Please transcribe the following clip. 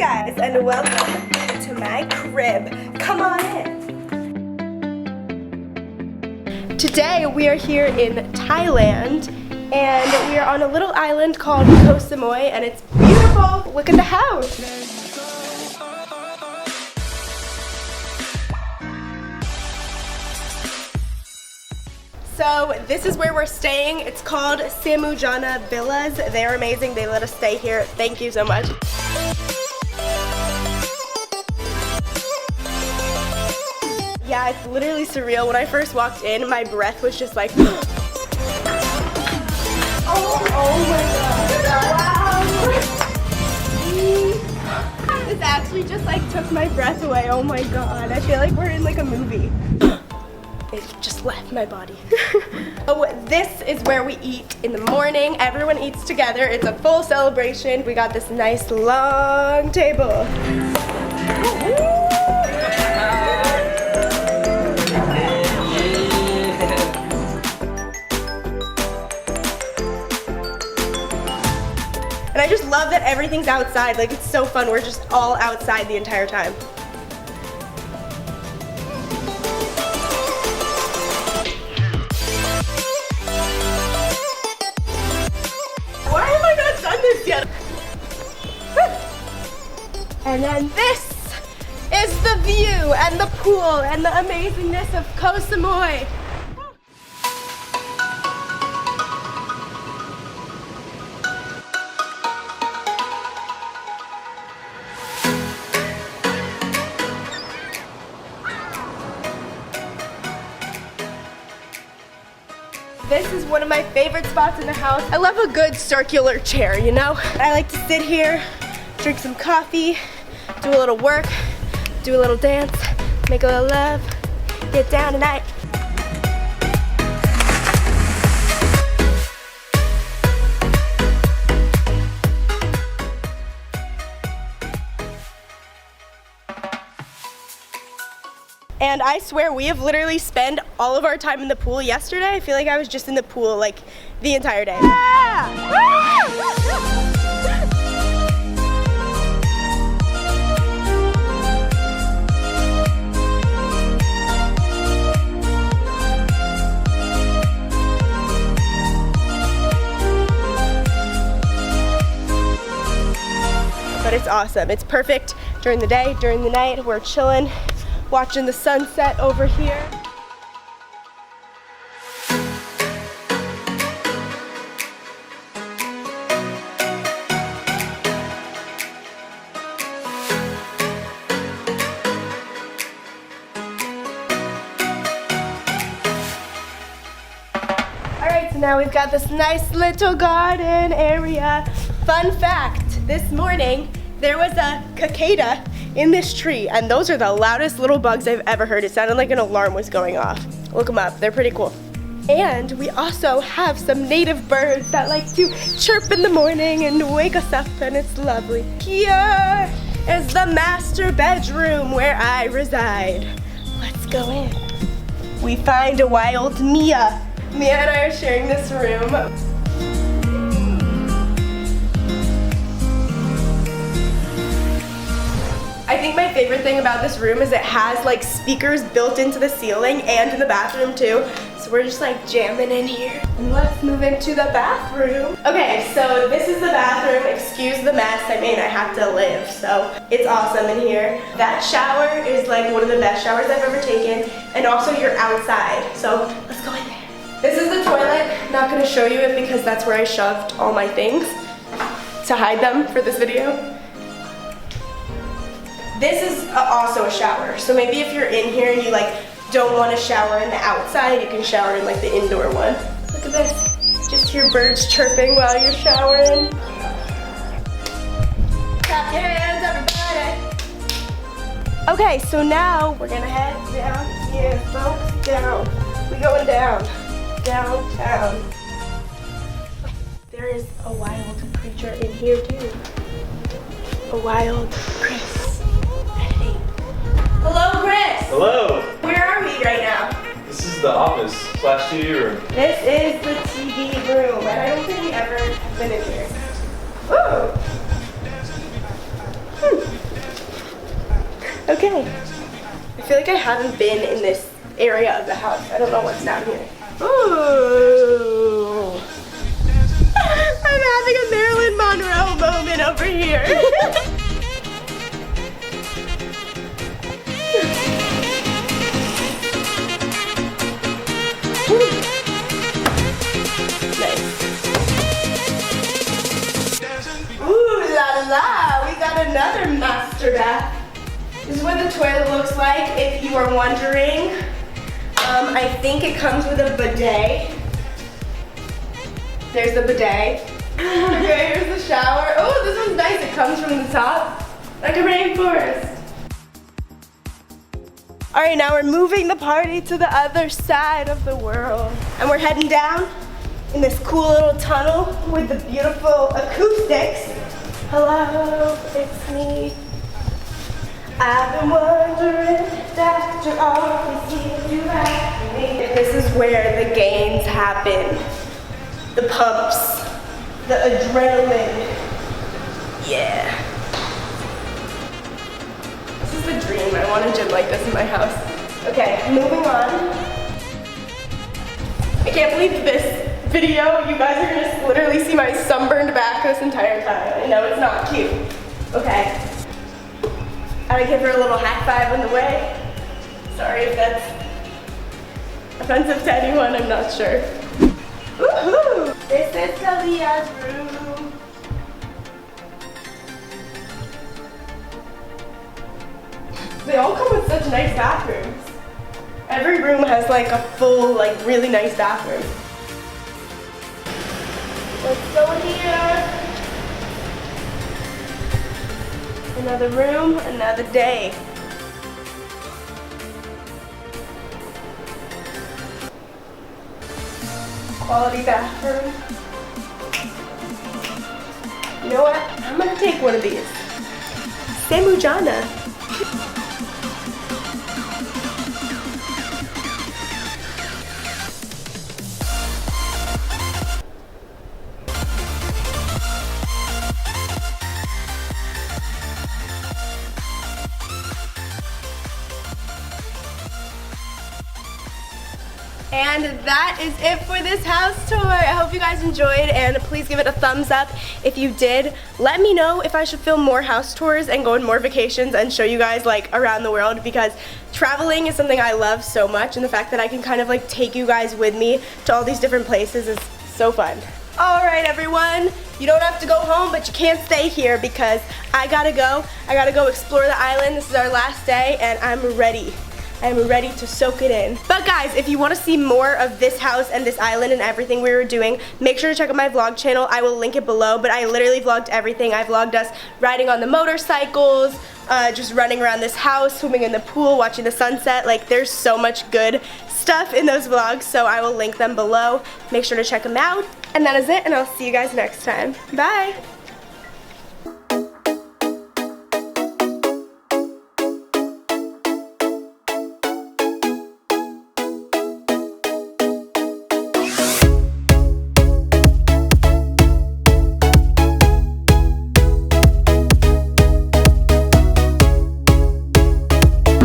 guys, and welcome to my crib. Come on in. Today we are here in Thailand, and we are on a little island called Koh Samui, and it's beautiful. Look at the house. So this is where we're staying. It's called Samujana Villas. They're amazing. They let us stay here. Thank you so much. Yeah, it's literally surreal. When I first walked in, my breath was just like, oh my god. Wow. This actually just like took my breath away. Oh my god. I feel like we're in like a movie. It just left my body. Oh, this is where we eat in the morning. Everyone eats together. It's a full celebration. We got this nice long table. And I just love that everything's outside. Like, it's so fun. We're just all outside the entire time. Why have I not done this yet? And then this is the view and the pool and the amazingness of Koh Samui. This is one of my favorite spots in the house. I love a good circular chair, you know? I like to sit here, drink some coffee, do a little work, do a little dance, make a little love, get down tonight. And I swear we have literally spent all of our time in the pool yesterday. I feel like I was just in the pool like the entire day. But it's awesome. It's perfect during the day, during the night. We're chilling, watching the sunset over here. Alright, so now we've got this nice little garden area. Fun fact, this morning there was a cicada in this tree, and those are the loudest little bugs I've ever heard. It sounded like an alarm was going off. Look them up, they're pretty cool. And we also have some native birds that like to chirp in the morning and wake us up, and it's lovely. Here is the master bedroom where I reside. Let's go in. We find a wild Mia. Mia and I are sharing this room. I think my favorite thing about this room is it has like speakers built into the ceiling and in the bathroom too. So we're just like jamming in here. And let's move into the bathroom. Okay, so this is the bathroom. Excuse the mess. I mean, I have to live, so it's awesome in here. That shower is like one of the best showers I've ever taken. And also you're outside, so let's go in there. This is the toilet. I'm not gonna show you it because that's where I shoved all my things to hide them for this video. This is also a shower, so maybe if you're in here and you like don't want to shower in the outside, you can shower in like the indoor one. Look at this, just hear birds chirping while you're showering. Clap your hands, everybody. Okay, so now we're gonna head down here, folks, down. We're going down, downtown. There is a wild creature in here too. A wild Chris. Hello, Chris. Hello. Where are we right now? This is the office / TV room. This is the TV room, and I don't think we ever have been in here. Ooh. Okay. I feel like I haven't been in this area of the house. I don't know what's down here. Ooh. I'm having a Marilyn Monroe moment over here. Nice. Ooh la la, we got another master bath. This is what the toilet looks like if you are wondering. I think it comes with a bidet. There's the bidet. Okay, here's the shower. Oh, this one's nice. It comes from the top, like a rainforest. All right, now we're moving the party to the other side of the world. And we're heading down in this cool little tunnel with the beautiful acoustics. Hello, it's me. I've been wondering that you're always here to ask me. This is where the gains happen. The pumps, the adrenaline. Yeah. This is the dream. I want a gym like this in my house. Okay, moving on. I can't believe this video. You guys are gonna literally see my sunburned back this entire time. I know it's not cute. Okay. I give her a little high five on the way. Sorry if that's offensive to anyone, I'm not sure. Woohoo! This is Kalia's room. They all come with such nice bathrooms. Every room has like a full, like really nice bathroom. Let's go here. Another room, another day. Quality bathroom. You know what? I'm gonna take one of these. Samujana. And that is it for this house tour. I hope you guys enjoyed, and please give it a thumbs up if you did. Let me know if I should film more house tours and go on more vacations and show you guys like around the world, because traveling is something I love so much, and the fact that I can kind of like take you guys with me to all these different places is so fun. All right, everyone, you don't have to go home, but you can't stay here because I gotta go. I gotta go explore the island. This is our last day, and I'm ready. I'm ready to soak it in. But guys, if you want to see more of this house and this island and everything we were doing, make sure to check out my vlog channel. I will link it below, but I literally vlogged everything. I vlogged us riding on the motorcycles, just running around this house, swimming in the pool, watching the sunset. Like, there's so much good stuff in those vlogs, so I will link them below. Make sure to check them out. And that is it, and I'll see you guys next time. Bye!